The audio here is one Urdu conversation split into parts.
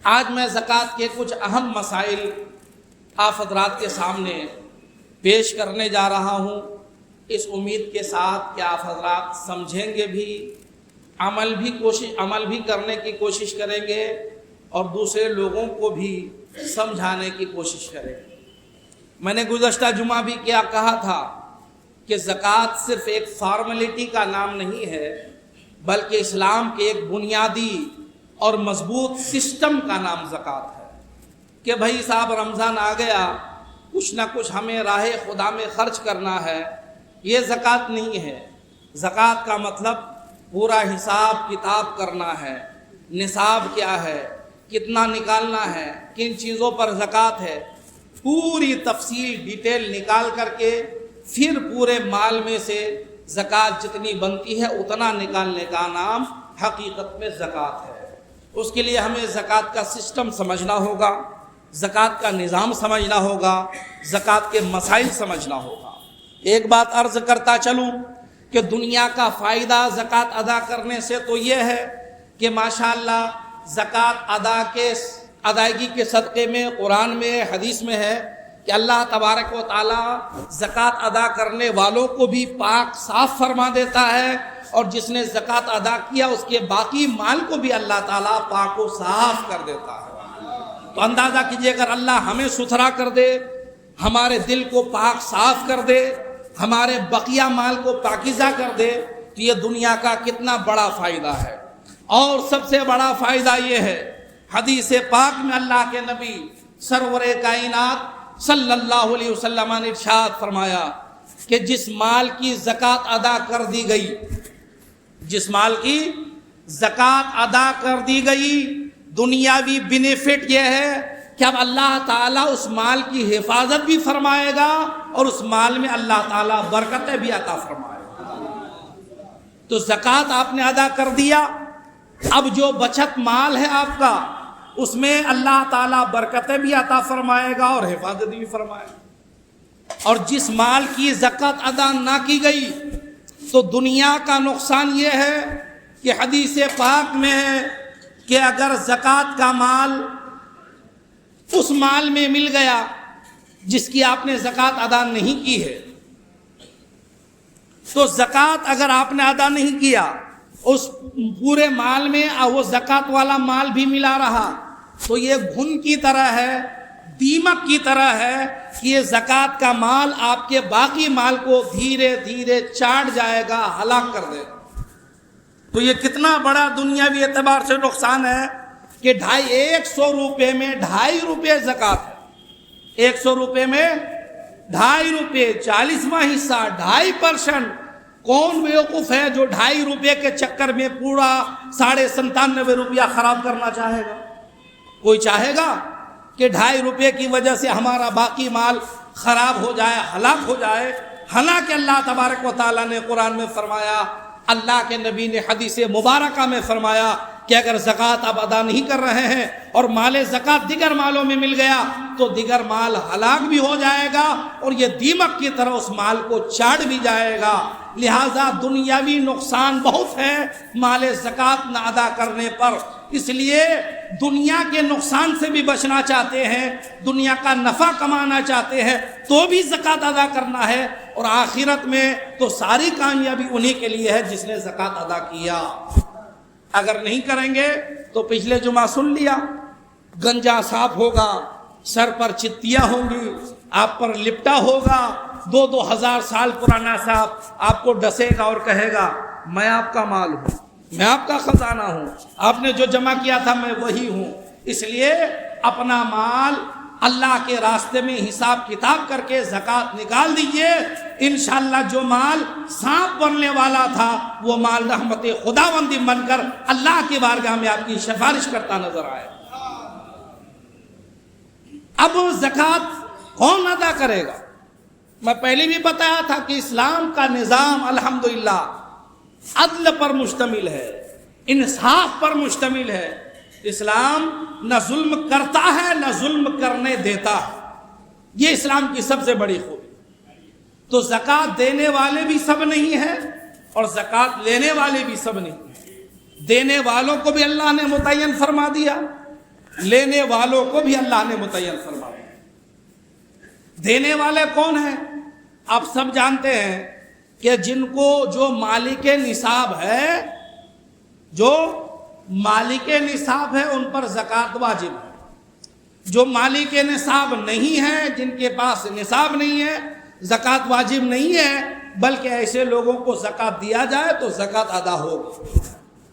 آج میں زکوٰۃ کے کچھ اہم مسائل آپ حضرات کے سامنے پیش کرنے جا رہا ہوں، اس امید کے ساتھ کہ آپ حضرات سمجھیں گے بھی، عمل بھی کرنے کی کوشش کریں گے اور دوسرے لوگوں کو بھی سمجھانے کی کوشش کریں گے۔ میں نے گزشتہ جمعہ بھی کیا کہا تھا کہ زکوٰۃ صرف ایک فارمیلٹی کا نام نہیں ہے، بلکہ اسلام کے ایک بنیادی اور مضبوط سسٹم کا نام زکوٰۃ ہے کہ بھائی صاحب رمضان آ گیا، کچھ نہ کچھ ہمیں راہ خدا میں خرچ کرنا ہے۔ یہ زکوٰۃ نہیں ہے۔ زکوٰۃ کا مطلب پورا حساب کتاب کرنا ہے، نصاب کیا ہے، کتنا نکالنا ہے، کن چیزوں پر زکوٰۃ ہے، پوری تفصیل ڈیٹیل نکال کر کے پھر پورے مال میں سے زکوٰۃ جتنی بنتی ہے اتنا نکالنے کا نام حقیقت میں زکوٰۃ ہے۔ اس کے لیے ہمیں زکوٰۃ کا سسٹم سمجھنا ہوگا، زکوٰۃ کا نظام سمجھنا ہوگا، زکوٰۃ کے مسائل سمجھنا ہوگا۔ ایک بات عرض کرتا چلوں کہ دنیا کا فائدہ زکوٰۃ ادا کرنے سے تو یہ ہے کہ ماشاءاللہ زکوٰۃ ادائیگی کے صدقے میں قرآن میں حدیث میں ہے کہ اللہ تبارک و تعالی زکوٰۃ ادا کرنے والوں کو بھی پاک صاف فرما دیتا ہے، اور جس نے زکوٰۃ ادا کیا اس کے باقی مال کو بھی اللہ تعالیٰ پاک و صاف کر دیتا ہے۔ تو اندازہ کیجئے اگر اللہ ہمیں ستھرا کر دے، ہمارے دل کو پاک صاف کر دے، ہمارے بقیہ مال کو پاکیزہ کر دے تو یہ دنیا کا کتنا بڑا فائدہ ہے۔ اور سب سے بڑا فائدہ یہ ہے، حدیث پاک میں اللہ کے نبی سرور کائنات صلی اللہ علیہ وسلم نے ارشاد فرمایا کہ جس مال کی زکوٰۃ ادا کر دی گئی، جس مال کی زکوٰۃ ادا کر دی گئی، دنیاوی بینیفٹ یہ ہے کہ اب اللہ تعالیٰ اس مال کی حفاظت بھی فرمائے گا اور اس مال میں اللہ تعالیٰ برکتیں بھی عطا فرمائے گا۔ تو زکوٰۃ آپ نے ادا کر دیا، اب جو بچت مال ہے آپ کا اس میں اللہ تعالیٰ برکتیں بھی عطا فرمائے گا اور حفاظت بھی فرمائے گا۔ اور جس مال کی زکوٰۃ ادا نہ کی گئی تو دنیا کا نقصان یہ ہے کہ حدیث پاک میں ہے کہ اگر زکوٰۃ کا مال اس مال میں مل گیا جس کی آپ نے زکوٰۃ ادا نہیں کی ہے، تو زکوٰۃ اگر آپ نے ادا نہیں کیا، اس پورے مال میں وہ زکوٰۃ والا مال بھی ملا رہا، تو یہ گھن کی طرح ہے، دیمک کی طرح ہے کہ یہ زکوٰۃ کا مال آپ کے باقی مال کو دھیرے دھیرے چاٹ جائے گا، ہلاک کر دے گا۔ تو یہ کتنا بڑا دنیاوی اعتبار سے نقصان ہے کہ 100 روپے میں 2.5 روپے زکوٰۃ ہے، 100 روپے میں 2.5 روپے، 40واں حصہ 2.5%۔ کون بیوقوف ہے جو 2.5 روپے کے چکر میں پورا 97.5 روپیہ خراب کرنا چاہے گا؟ کوئی چاہے گا کہ 2.5 روپے کی وجہ سے ہمارا باقی مال خراب ہو جائے، ہلاک ہو جائے؟ حالانکہ اللہ تبارک و تعالیٰ نے قرآن میں فرمایا، اللہ کے نبی نے حدیث مبارکہ میں فرمایا کہ اگر زکوٰۃ آپ ادا نہیں کر رہے ہیں اور مال زکوٰۃ دیگر مالوں میں مل گیا تو دیگر مال ہلاک بھی ہو جائے گا اور یہ دیمک کی طرح اس مال کو چاٹ بھی جائے گا۔ لہٰذا دنیاوی نقصان بہت ہے مال زکوٰۃ نہ ادا کرنے پر، اس لیے دنیا کے نقصان سے بھی بچنا چاہتے ہیں، دنیا کا نفع کمانا چاہتے ہیں تو بھی زکوٰۃ ادا کرنا ہے، اور آخرت میں تو ساری کامیابی انہی کے لیے ہے جس نے زکوٰۃ ادا کیا۔ اگر نہیں کریں گے تو پچھلے جمعہ سن لیا، گنجا صاف ہوگا، سر پر چتیاں ہوں گی، آپ پر لپٹا ہوگا، 2,000 سال پرانا صاحب آپ کو ڈسے گا اور کہے گا میں آپ کا مال ہوں، میں آپ کا خزانہ ہوں، آپ نے جو جمع کیا تھا میں وہی ہوں۔ اس لیے اپنا مال اللہ کے راستے میں حساب کتاب کر کے زکوٰۃ نکال دیجئے، انشاءاللہ جو مال سانپ بننے والا تھا وہ مال رحمت خداوندی بن کر اللہ کی بارگاہ میں آپ کی سفارش کرتا نظر آئے۔ اب زکوٰۃ کون ادا کرے گا؟ میں پہلے بھی بتایا تھا کہ اسلام کا نظام الحمدللہ عدل پر مشتمل ہے، انصاف پر مشتمل ہے۔ اسلام نہ ظلم کرتا ہے نہ ظلم کرنے دیتا ہے، یہ اسلام کی سب سے بڑی خوبی۔ تو زکوٰۃ دینے والے بھی سب نہیں ہیں اور زکوٰۃ لینے والے بھی سب نہیں ہیں۔ دینے والوں کو بھی اللہ نے متعین فرما دیا، لینے والوں کو بھی اللہ نے متعین فرما دیا۔ دینے والے کون ہیں؟ آپ سب جانتے ہیں کہ جن کو جو مالک نصاب ہے، جو مالک نصاب ہے ان پر زکوٰۃ واجب ہے۔ جو مالک نصاب نہیں ہے، جن کے پاس نصاب نہیں ہے، زکوٰۃ واجب نہیں ہے، بلکہ ایسے لوگوں کو زکوٰۃ دیا جائے تو زکوٰۃ ادا ہوگی۔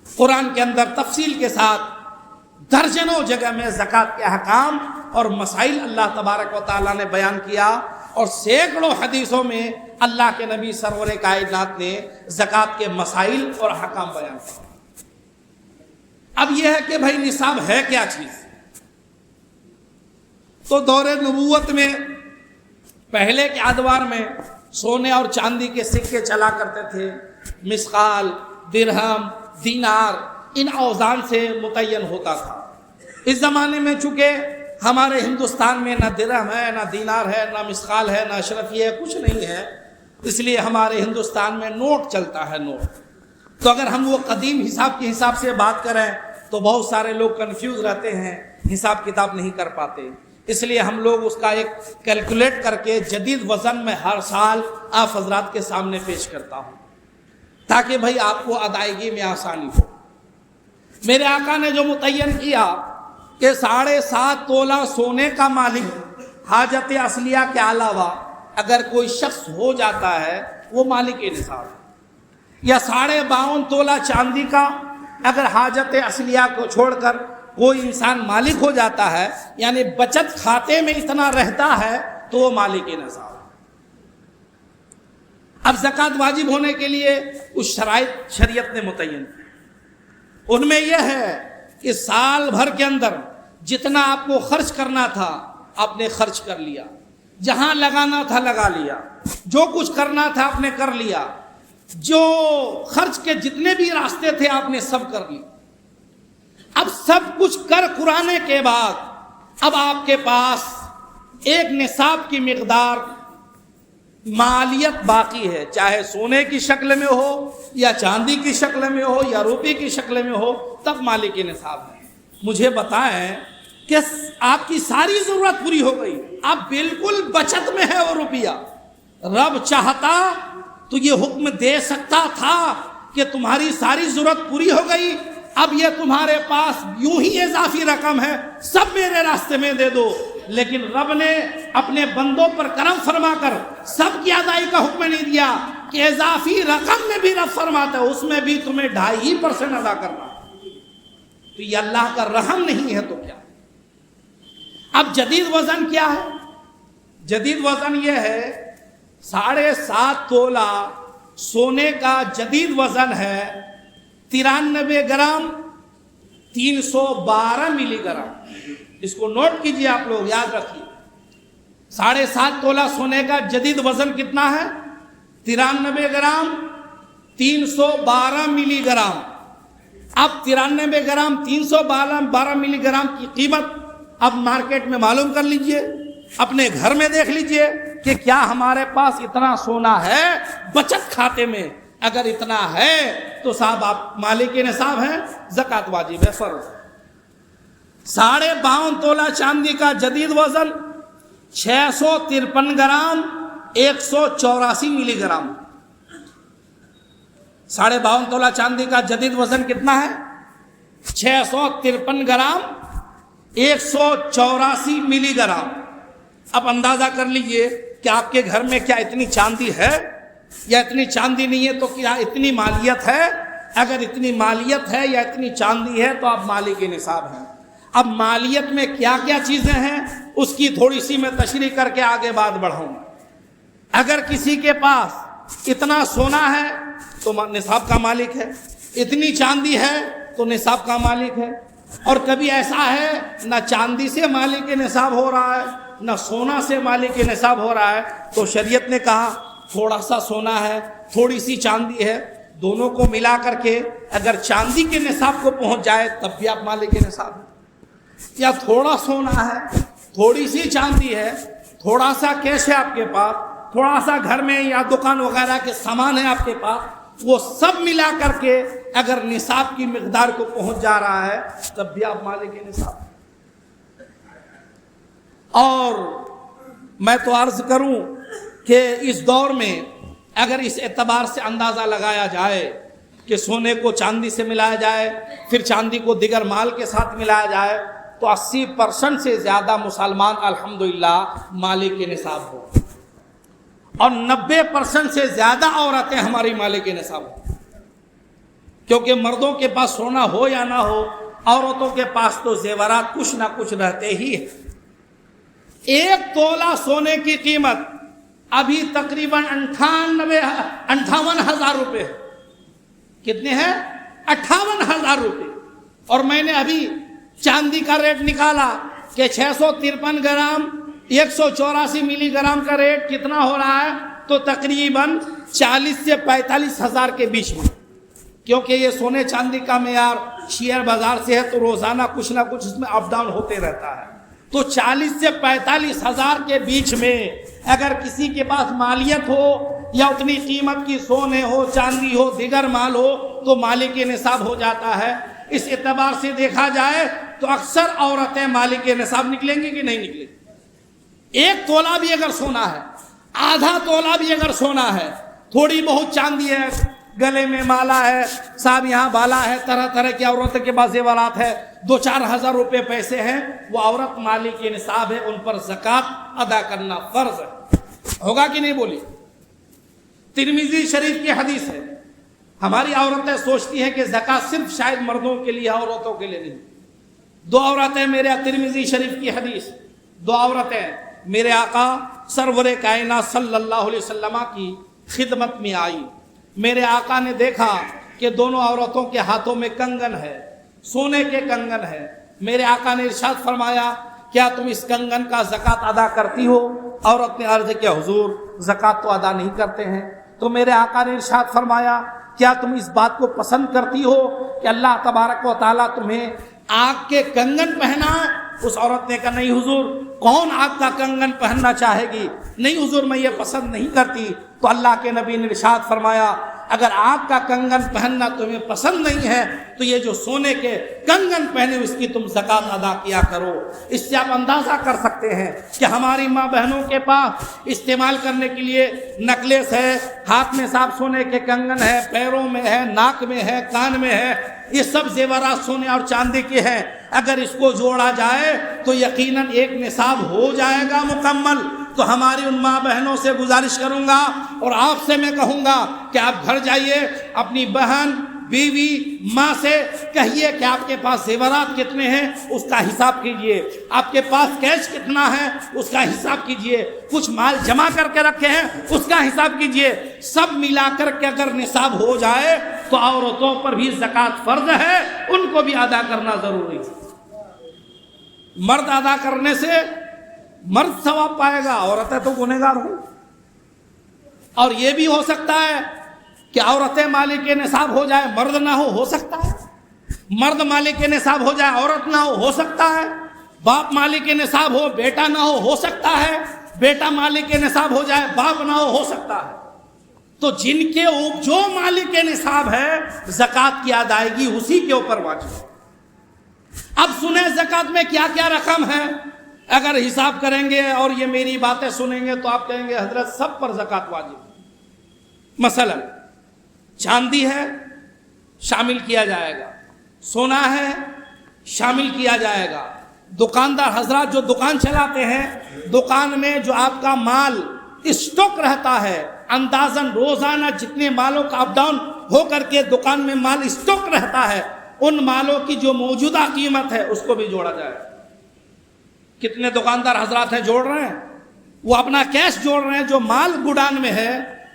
قرآن کے اندر تفصیل کے ساتھ درجنوں جگہ میں زکوٰۃ کے احکام اور مسائل اللہ تبارک و تعالیٰ نے بیان کیا، اور سینکڑوں حدیثوں میں اللہ کے نبی سرور کائنات نے زکوٰۃ کے مسائل اور احکام بیان کیا۔ اب یہ ہے کہ بھائی نصاب ہے کیا چیز؟ تو دور نبوت میں پہلے کے ادوار میں سونے اور چاندی کے سکے چلا کرتے تھے، مثقال، درہم، دینار، ان اوزان سے متعین ہوتا تھا۔ اس زمانے میں چونکہ ہمارے ہندوستان میں نہ درہم ہے، نہ دینار ہے، نہ مثقال ہے، نہ اشرفی ہے، کچھ نہیں ہے، اس لیے ہمارے ہندوستان میں نوٹ چلتا ہے، نوٹ۔ تو اگر ہم وہ قدیم حساب کے حساب سے بات کریں تو بہت سارے لوگ کنفیوز رہتے ہیں، حساب کتاب نہیں کر پاتے، اس لیے ہم لوگ اس کا ایک کیلکولیٹ کر کے جدید وزن میں ہر سال آپ حضرات کے سامنے پیش کرتا ہوں، تاکہ بھائی آپ کو ادائیگی میں آسانی ہو۔ میرے آقا نے جو متعین کیا کہ 7.5 تولہ سونے کا مالک حاجت اصلیہ کے علاوہ اگر کوئی شخص ہو جاتا ہے وہ مالک نصاب ہے، یا 52.5 تولہ چاندی کا اگر حاجت اصلیہ کو چھوڑ کر کوئی انسان مالک ہو جاتا ہے، یعنی بچت کھاتے میں اتنا رہتا ہے، تو وہ مالک نصاب ہے۔ اب زکوٰۃ واجب ہونے کے لیے کچھ شرائط شریعت نے متعین کی، ان میں یہ ہے کہ سال بھر کے اندر جتنا آپ کو خرچ کرنا تھا آپ نے خرچ کر لیا، جہاں لگانا تھا لگا لیا، جو کچھ کرنا تھا آپ نے کر لیا، جو خرچ کے جتنے بھی راستے تھے آپ نے سب کر لیے۔ اب سب کچھ کر کرانے کے بعد اب آپ کے پاس ایک نصاب کی مقدار مالیت باقی ہے، چاہے سونے کی شکل میں ہو یا چاندی کی شکل میں ہو یا روپے کی شکل میں ہو، تب مالک نصاب ہے۔ مجھے بتائیں کہ آپ کی ساری ضرورت پوری ہو گئی، آپ بالکل بچت میں ہے وہ روپیہ، رب چاہتا تو یہ حکم دے سکتا تھا کہ تمہاری ساری ضرورت پوری ہو گئی، اب یہ تمہارے پاس یوں ہی اضافی رقم ہے، سب میرے راستے میں دے دو، لیکن رب نے اپنے بندوں پر کرم فرما کر سب کی ادائی کا حکم نہیں دیا کہ اضافی رقم میں بھی رب فرماتا ہے اس میں بھی تمہیں 2.5% ادا کرنا۔ تو یہ اللہ کا رحم نہیں ہے تو کیا؟ اب جدید وزن کیا ہے؟ جدید وزن یہ ہے 7.5 تولہ سونے کا جدید وزن ہے 93 گرام 312 ملی گرام۔ اس کو نوٹ کیجئے، آپ لوگ یاد رکھیے، 7.5 تولہ سونے کا جدید وزن کتنا ہے؟ 93 گرام 312 ملی گرام۔ اب 93 گرام 312 ملی گرام کی قیمت اب مارکیٹ میں معلوم کر لیجئے، اپنے گھر میں دیکھ لیجئے کہ کیا ہمارے پاس اتنا سونا ہے بچت کھاتے میں؟ اگر اتنا ہے تو صاحب آپ مالک نصاب ہیں، زکوٰۃ واجب ہے، فرض ہے۔ 52.5 تولہ چاندی کا جدید وزن 653 گرام 184 ملی گرام۔ 52.5 تولہ چاندی کا جدید وزن کتنا ہے؟ 653 گرام 184 ملی گرام۔ اب اندازہ کر لیجئے کہ آپ کے گھر میں کیا اتنی چاندی ہے یا اتنی چاندی نہیں ہے، تو کیا اتنی مالیت ہے؟ اگر اتنی مالیت ہے یا اتنی چاندی ہے تو آپ مالک نصاب ہیں۔ اب مالیت میں کیا کیا چیزیں ہیں اس کی تھوڑی سی میں تشریح کر کے آگے بات بڑھاؤں۔ اگر کسی کے پاس اتنا سونا ہے تو نصاب کا مالک ہے، اتنی چاندی ہے تو نصاب کا مالک ہے، اور کبھی ایسا ہے نہ چاندی سے مالک نصاب ہو رہا ہے نہ سونا سے مالک نصاب ہو رہا ہے، تو شریعت نے کہا تھوڑا سا سونا ہے تھوڑی سی چاندی ہے، دونوں کو ملا کر کے اگر چاندی کے نصاب کو پہنچ جائے تب بھی آپ مالک نصاب ہیں۔ یا تھوڑا سونا ہے تھوڑی سی چاندی ہے، تھوڑا سا کیش ہے آپ کے پاس، تھوڑا سا گھر میں یا دکان وغیرہ کے سامان ہے آپ کے پاس، وہ سب ملا کر کے اگر نصاب کی مقدار کو پہنچ جا رہا ہے تب بھی آپ مالک نصاب ہیں۔ اور میں تو عرض کروں کہ اس دور میں اگر اس اعتبار سے اندازہ لگایا جائے کہ سونے کو چاندی سے ملایا جائے، پھر چاندی کو دیگر مال کے ساتھ ملایا جائے، تو 80% سے زیادہ مسلمان الحمدللہ مالک نصاب ہو، اور 90% سے زیادہ عورتیں ہماری مالک نصاب ہو. کیونکہ مردوں کے پاس سونا ہو یا نہ ہو، عورتوں کے پاس تو زیورات کچھ نہ کچھ رہتے ہی ہیں. 1 تولہ سونے کی قیمت ابھی تقریباً 58,000 روپے ہے. کتنے ہیں؟ 58,000 روپے. اور میں نے ابھی چاندی کا ریٹ نکالا کہ 653 گرام 184 ملی گرام کا ریٹ کتنا ہو رہا ہے، تو تقریباً 40 سے 45 ہزار کے بیچ میں. کیونکہ یہ سونے چاندی کا معیار شیئر بازار سے ہے، تو روزانہ کچھ نہ کچھ اس میں اپ ڈاؤن ہوتے رہتا ہے. تو 40 سے 45 ہزار کے بیچ میں اگر کسی کے پاس مالیت ہو یا اتنی قیمت کی سونے ہو، چاندی ہو، دیگر مال ہو، تو مالک نصاب ہو جاتا ہے. اس اعتبار سے دیکھا جائے تو اکثر عورتیں مالک نصاب نکلیں گی کہ نہیں نکلیں گی. 1 تولہ بھی اگر سونا ہے، آدھا تولہ بھی اگر سونا ہے، تھوڑی بہت چاندی ہے، گلے میں مالا ہے، صاحب یہاں بالا ہے، طرح طرح کی عورتوں کے پاس زیورات ہے، 2-4 ہزار روپے پیسے ہیں، وہ عورت مالک نصاب ہے، ان پر زکوٰۃ ادا کرنا فرض ہے. ہوگا کہ نہیں بولی؟ ترمذی شریف کی حدیث ہے. ہماری عورتیں سوچتی ہیں کہ زکوٰۃ صرف شاید مردوں کے لیے، عورتوں کے لیے نہیں. 2 عورتیں میرے ترمذی شریف کی حدیث، 2 عورتیں میرے آقا سرور کائنات صلی اللہ علیہ وسلم کی خدمت میں آئی. میرے آقا نے دیکھا کہ دونوں عورتوں کے ہاتھوں میں کنگن ہے، سونے کے کنگن ہے. میرے آقا نے ارشاد فرمایا کیا تم اس کنگن کا زکوٰۃ ادا کرتی ہو؟ عورت نے عرض کیا حضور زکوٰۃ تو ادا نہیں کرتے ہیں. تو میرے آقا نے ارشاد فرمایا کیا تم اس بات کو پسند کرتی ہو کہ اللہ تبارک و تعالیٰ تمہیں آگ کے کنگن پہنا؟ اس عورت نے کہا نہیں حضور، کون آگ کا کنگن پہننا چاہے گی؟ نہیں حضور میں یہ پسند نہیں کرتی. تو اللہ کے نبی نے ارشاد فرمایا اگر آگ کا کنگن پہننا تمہیں پسند نہیں ہے تو یہ جو سونے کے کنگن پہنے اس کی تم زکوٰۃ ادا کیا کرو. اس سے آپ اندازہ کر سکتے ہیں کہ ہماری ماں بہنوں کے پاس استعمال کرنے کے لیے نکلیس ہے، ہاتھ میں صاحب سونے کے کنگن ہے، پیروں میں ہے، ناک میں ہے، کان میں ہے، یہ سب زیورات سونے اور چاندی کے ہیں. اگر اس کو جوڑا جائے تو یقیناً 1 نصاب ہو جائے گا مکمل. تو ہماری ان ماں بہنوں سے گزارش کروں گا اور آپ سے میں کہوں گا کہ آپ گھر جائیے، اپنی بہن، بیوی، ماں سے کہیے کہ آپ کے پاس زیورات کتنے ہیں اس کا حساب کیجئے، آپ کے پاس کیش کتنا ہے اس کا حساب کیجئے، کچھ مال جمع کر کے رکھے ہیں اس کا حساب کیجئے. سب ملا کر کے اگر نصاب ہو جائے تو عورتوں پر بھی زکوٰۃ فرض ہے، ان کو بھی ادا کرنا ضروری ہے. مرد ادا کرنے سے مرد ثواب پائے گا، عورتیں تو گنہگار ہوں. اور یہ بھی ہو سکتا ہے کہ عورتیں مالک نصاب ہو جائے، مرد نہ ہو سکتا ہے. مرد مالک نصاب ہو جائے، عورت نہ ہو سکتا ہے. باپ مالک نصاب ہو، بیٹا نہ ہو سکتا ہے. بیٹا مالک نصاب ہو جائے، باپ نہ ہو سکتا ہے. تو جن کے جو مالک نصاب ہے زکوٰۃ کی ادائیگی اسی کے اوپر واجب ہے. اب سنیں زکوٰۃ میں کیا کیا رقم ہے. اگر حساب کریں گے اور یہ میری باتیں سنیں گے تو آپ کہیں گے حضرت سب پر زکوٰۃ واجب ہے. مثلا چاندی ہے شامل کیا جائے گا، سونا ہے شامل کیا جائے گا. دکاندار حضرات جو دکان چلاتے ہیں، دکان میں جو آپ کا مال اسٹاک رہتا ہے، اندازاً روزانہ جتنے مالوں کا اپ ڈاؤن ہو کر کے دکان میں مال اسٹاک رہتا ہے، ان مالوں کی جو موجودہ قیمت ہے اس کو بھی جوڑا جائے. کتنے دکاندار حضرات ہیں جوڑ رہے ہیں؟ وہ اپنا کیش جوڑ رہے ہیں. جو مال گڈان میں ہے،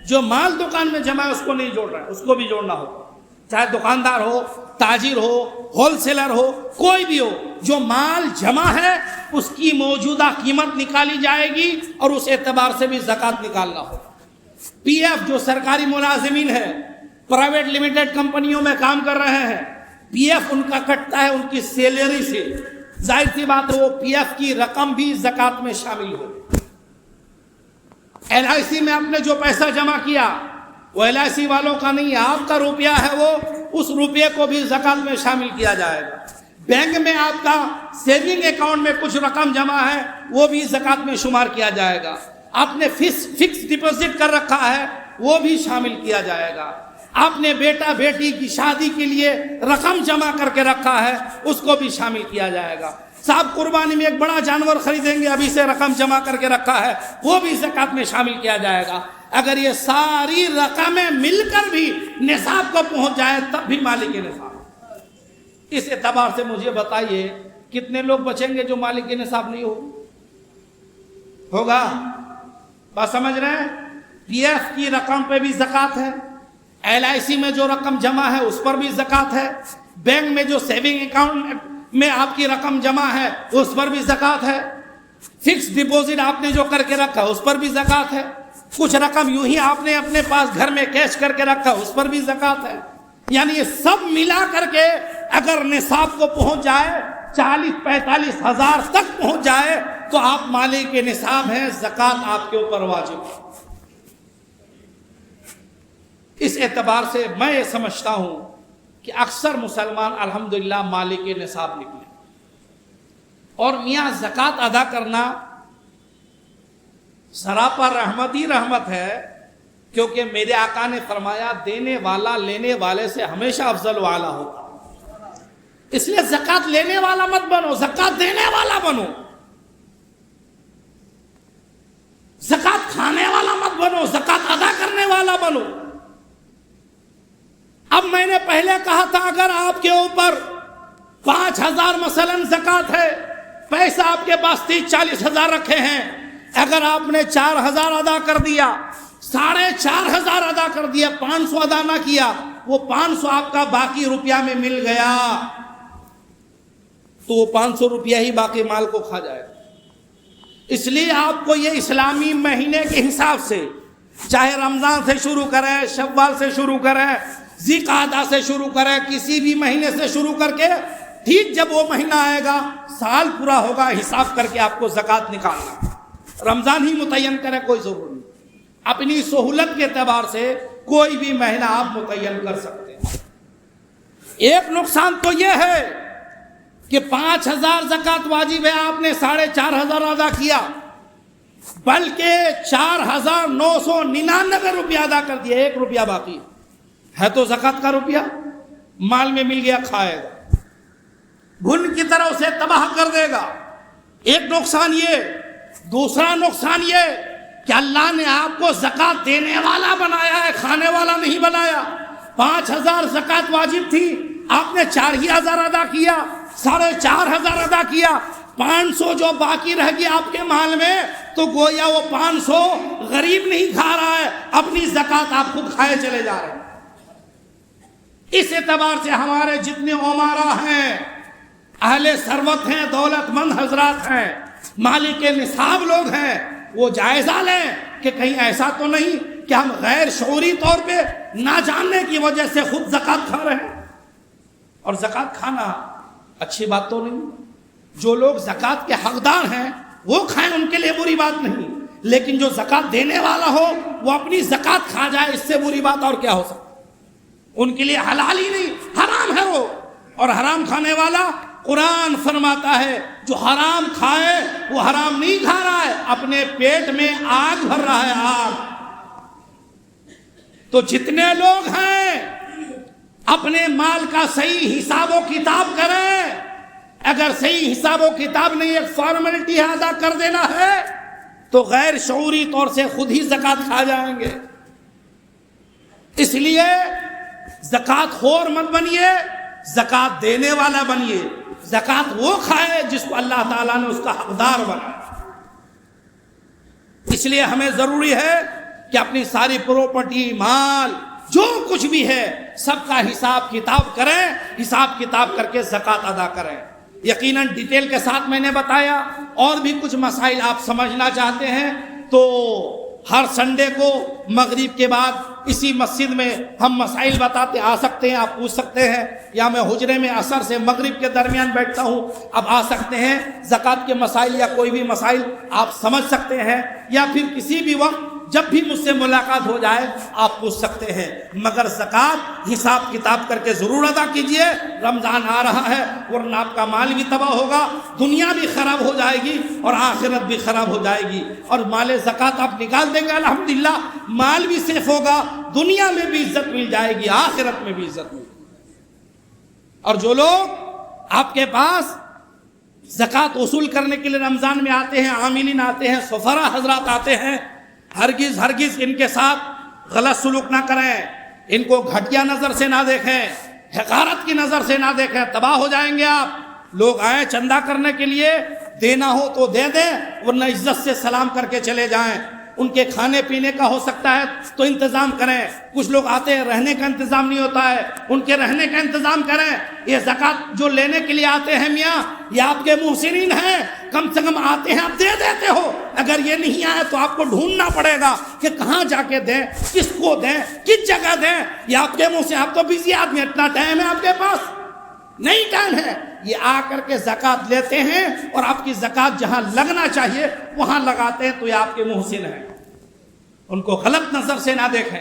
جو مال دکان میں جمع ہے اس کو نہیں جوڑ رہے ہیں، اس کو بھی جوڑنا ہوگا. چاہے دکاندار ہو، تاجر ہو، ہول سیلر ہو، کوئی بھی ہو، جو مال جمع ہے اس کی موجودہ قیمت نکالی جائے گی اور اس اعتبار سے بھی زکوٰۃ نکالنا ہوگا. پی ایف جو سرکاری ملازمین ہے، پرائیویٹ لمیٹڈ کمپنیوں میں کام کر رہے ہیں، پی ایف ان کا کٹتا ہے ان کی سیلری سے. ظاہر سی بات ہے وہ پی ایف کی رقم بھی زکوٰۃ میں شامل ہو. ایل آئی سی میں آپ نے جو پیسہ جمع کیا وہ ایل آئی سی والوں کا نہیں ہے، آپ کا روپیہ ہے، وہ اس روپیے کو بھی زکوٰۃ میں شامل کیا جائے گا. بینک میں آپ کا سیونگ اکاؤنٹ میں کچھ رقم جمع ہے وہ بھی زکوٰۃ میں شمار کیا جائے گا. آپ نے فکس ڈپازٹ کر رکھا ہے وہ بھی شامل کیا جائے گا. آپ نے بیٹا بیٹی کی شادی کے لیے رقم جمع کر کے رکھا ہے اس کو بھی شامل کیا جائے گا. صاحب قربانی میں ایک بڑا جانور خریدیں گے ابھی سے رقم جمع کر کے رکھا ہے وہ بھی زکوٰۃ میں شامل کیا جائے گا. اگر یہ ساری رقمیں مل کر بھی نصاب کو پہنچ جائے تب بھی مالک نصاب. اس اعتبار سے مجھے بتائیے کتنے لوگ بچیں گے جو مالک نصاب نہیں ہوگا؟ بات سمجھ رہے ہیں؟ پی ایف کی رقم پہ بھی زکوٰۃ ہے, LIC میں جو رقم جمع ہے اس پر بھی زکوٰۃ ہے, بینک میں جو سیونگ اکاؤنٹ میں آپ کی رقم جمع ہے اس پر بھی زکوٰۃ ہے, فکس ڈپوزٹ آپ نے جو کر کے رکھا اس پر بھی زکوٰۃ ہے, کچھ رقم یوں ہی آپ نے اپنے پاس گھر میں کیش کر کے رکھا اس پر بھی زکوٰۃ ہے. یعنی یہ سب ملا کر کے اگر نصاب کو پہنچ جائے 40-45 ہزار تک پہنچ جائے تو آپ مالک نصاب ہیں, زکوٰۃ آپ کے اوپر واجب ہے. اس اعتبار سے میں یہ سمجھتا ہوں کہ اکثر مسلمان الحمدللہ مالک نصاب نکلے. اور میاں زکوٰۃ ادا کرنا سراپا رحمت ہی رحمت ہے, کیونکہ میرے آقا نے فرمایا دینے والا لینے والے سے ہمیشہ افضل والا ہوتا. اس لیے زکوٰۃ لینے والا مت بنو, زکوٰۃ دینے والا بنو. زکوٰۃ کھانے والا مت بنو, زکوٰۃ ادا کرنے والا بنو. اب میں نے پہلے کہا تھا اگر آپ کے اوپر 5,000 مثلاً زکوٰۃ ہے, پیسہ آپ کے پاس 30-40 ہزار رکھے ہیں, اگر آپ نے 4,000 ادا کر دیا, 4,500 ادا کر دیا, 500 ادا نہ کیا, وہ 500 آپ کا باقی روپیہ میں مل گیا تو وہ 500 روپیہ ہی باقی مال کو کھا جائے. اس لیے آپ کو یہ اسلامی مہینے کے حساب سے چاہے رمضان سے شروع کریں, شوال سے شروع کریں, ذی قعدہ سے شروع کریں, کسی بھی مہینے سے شروع کر کے ٹھیک جب وہ مہینہ آئے گا سال پورا ہوگا حساب کر کے آپ کو زکوٰۃ نکالنا. رمضان ہی متعین کریں کوئی ضرور نہیں, اپنی سہولت کے اعتبار سے کوئی بھی مہینہ آپ متعین کر سکتے ہیں. ایک نقصان تو یہ ہے کہ 5,000 زکوٰۃ واجب ہے, آپ نے 4,500 ادا کیا, بلکہ 4,999 روپیہ ادا کر دیا, 1 روپیہ باقی ہے تو زکوٰۃ کا روپیہ مال میں مل گیا, کھائے گا, گھن کی طرح اسے تباہ کر دے گا. ایک نقصان یہ. دوسرا نقصان یہ کہ اللہ نے آپ کو زکوٰۃ دینے والا بنایا ہے, کھانے والا نہیں بنایا. 5,000 زکوٰۃ واجب تھی, آپ نے 4,000 ادا کیا, 4,500 ادا کیا, 500 جو باقی رہ گیا آپ کے مال میں تو گویا وہ 500 غریب نہیں کھا رہا ہے, اپنی زکوٰۃ آپ خود کھائے چلے جا رہے ہیں. اس اعتبار سے ہمارے جتنے عمرا ہیں, اہل ثروت ہیں, دولت مند حضرات ہیں, مالک نصاب لوگ ہیں, وہ جائزہ لیں کہ کہیں ایسا تو نہیں کہ ہم غیر شعوری طور پہ نہ جاننے کی وجہ سے خود زکوٰۃ کھا رہے ہیں. اور زکوٰۃ کھانا اچھی بات تو نہیں. جو لوگ زکوٰۃ کے حقدار ہیں وہ کھائیں, ان کے لیے بری بات نہیں, لیکن جو زکوٰۃ دینے والا ہو وہ اپنی زکوٰۃ کھا جائے, اس سے بری بات اور کیا ہو سکتا. ان کے لیے حلال ہی نہیں, حرام ہے وہ. اور حرام کھانے والا قرآن فرماتا ہے جو حرام کھائے وہ حرام نہیں کھا رہا ہے, اپنے پیٹ میں آگ بھر رہا ہے, آگ. تو جتنے لوگ ہیں اپنے مال کا صحیح حساب و کتاب کریں. اگر صحیح حساب و کتاب نہیں, ایک فارمیلٹی ادا کر دینا ہے تو غیر شعوری طور سے خود ہی زکوٰۃ کھا جائیں گے. اس لیے زکوٰۃ خور مت بنیے, زکوٰۃ دینے والا بنیے. زکوٰۃ وہ کھائے جس کو اللہ تعالیٰ نے اس کا حقدار بنایا. اس لیے ہمیں ضروری ہے کہ اپنی ساری پراپرٹی, مال, جو کچھ بھی ہے سب کا حساب کتاب کریں, حساب کتاب کر کے زکوٰۃ ادا کریں. یقیناً ڈیٹیل کے ساتھ میں نے بتایا. اور بھی کچھ مسائل آپ سمجھنا چاہتے ہیں تو ہر سنڈے کو مغرب کے بعد اسی مسجد میں ہم مسائل بتاتے آ سکتے ہیں, آپ پوچھ سکتے ہیں, یا میں حجرے میں عصر سے مغرب کے درمیان بیٹھتا ہوں, اب آ سکتے ہیں. زکوٰۃ کے مسائل یا کوئی بھی مسائل آپ سمجھ سکتے ہیں, یا پھر کسی بھی وقت جب بھی مجھ سے ملاقات ہو جائے آپ پوچھ سکتے ہیں، مگر زکوٰۃ حساب کتاب کر کے ضرور ادا کیجئے، رمضان آ رہا ہے ورنہ آپ کا مال بھی تباہ ہوگا، دنیا بھی خراب ہو جائے گی اور آخرت بھی خراب ہو جائے گی۔ اور مال زکوٰۃ آپ نکال دیں گے الحمدللہ، مال بھی سیف ہوگا، دنیا میں بھی عزت مل جائے گی، آخرت میں بھی عزت مل جائے گی۔ اور جو لوگ آپ کے پاس زکوٰۃ وصول کرنے کے لیے رمضان میں آتے ہیں، عاملین آتے ہیں، سفراء حضرات آتے ہیں، ہرگز ان کے ساتھ غلط سلوک نہ کریں، ان کو گھٹیا نظر سے نہ دیکھیں، حقارت کی نظر سے نہ دیکھیں، تباہ ہو جائیں گے آپ۔ لوگ آئیں چندہ کرنے کے لیے، دینا ہو تو دے دیں ورنہ عزت سے سلام کر کے چلے جائیں۔ ان کے کھانے پینے کا ہو سکتا ہے تو انتظام کریں، کچھ لوگ آتے ہیں رہنے کا انتظام نہیں ہوتا ہے، ان کے رہنے کا انتظام کریں۔ یہ زکوٰۃ جو لینے کے لیے آتے ہیں میاں، یہ آپ کے محسنین ہیں، کم سے کم آتے ہیں آپ دے دیتے ہو، اگر یہ نہیں آئے تو آپ کو ڈھونڈنا پڑے گا کہ کہاں جا کے دیں، کس کو دیں، کس جگہ دیں۔ یہ آپ کے منہ سے، آپ تو بزی آدمی، اتنا ٹائم ہے آپ کے پاس نہیں؟ ٹائم ہے، یہ آ کر کے زکوٰۃ لیتے ہیں اور آپ کی زکوٰۃ جہاں لگنا چاہیے وہاں لگاتے ہیں، تو یہ آپ کے محسن ہیں، ان کو غلط نظر سے نہ دیکھیں۔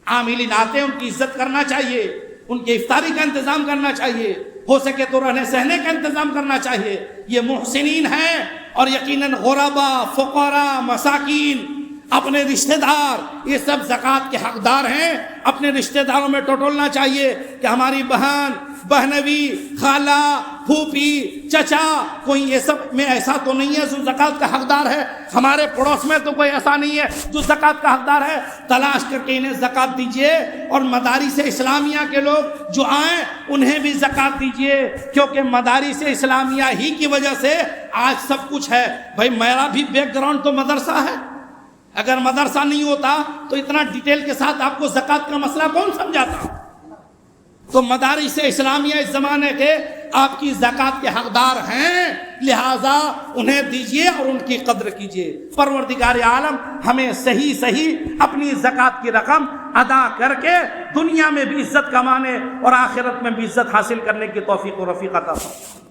عاملین آتے ہیں، ان کی عزت کرنا چاہیے، ان کی افطاری کا انتظام کرنا چاہیے، ہو سکے تو رہنے سہنے کا انتظام کرنا چاہیے۔ یہ محسنین ہیں اور یقیناً غربا، فقراء، مساکین، اپنے رشتہ دار، یہ سب زکوٰۃ کے حقدار ہیں۔ اپنے رشتہ داروں میں ٹٹولنا چاہیے کہ ہماری بہن، بہنوی، خالہ، پھوپھی، چچا، کوئی یہ سب میں ایسا تو نہیں ہے جو زکوٰۃ کا حقدار ہے، ہمارے پڑوس میں تو کوئی ایسا نہیں ہے جو زکوٰۃ کا حقدار ہے، تلاش کر کے انہیں زکوٰۃ دیجئے۔ اور مدارس اسلامیہ کے لوگ جو آئیں انہیں بھی زکوٰۃ دیجئے، کیونکہ مدارس اسلامیہ ہی کی وجہ سے آج سب کچھ ہے۔ بھائی میرا بھی بیک گراؤنڈ تو مدرسہ ہے، اگر مدرسہ نہیں ہوتا تو اتنا ڈیٹیل کے ساتھ آپ کو زکوٰۃ کا مسئلہ کون سمجھاتا؟ تو مدارس اسلامیہ اس زمانے کے آپ کی زکوٰۃ کے حقدار ہیں، لہٰذا انہیں دیجئے اور ان کی قدر کیجئے۔ پروردگار عالم ہمیں صحیح اپنی زکوٰۃ کی رقم ادا کر کے دنیا میں بھی عزت کمانے اور آخرت میں بھی عزت حاصل کرنے کی توفیق و رفیق عطا فرمائے۔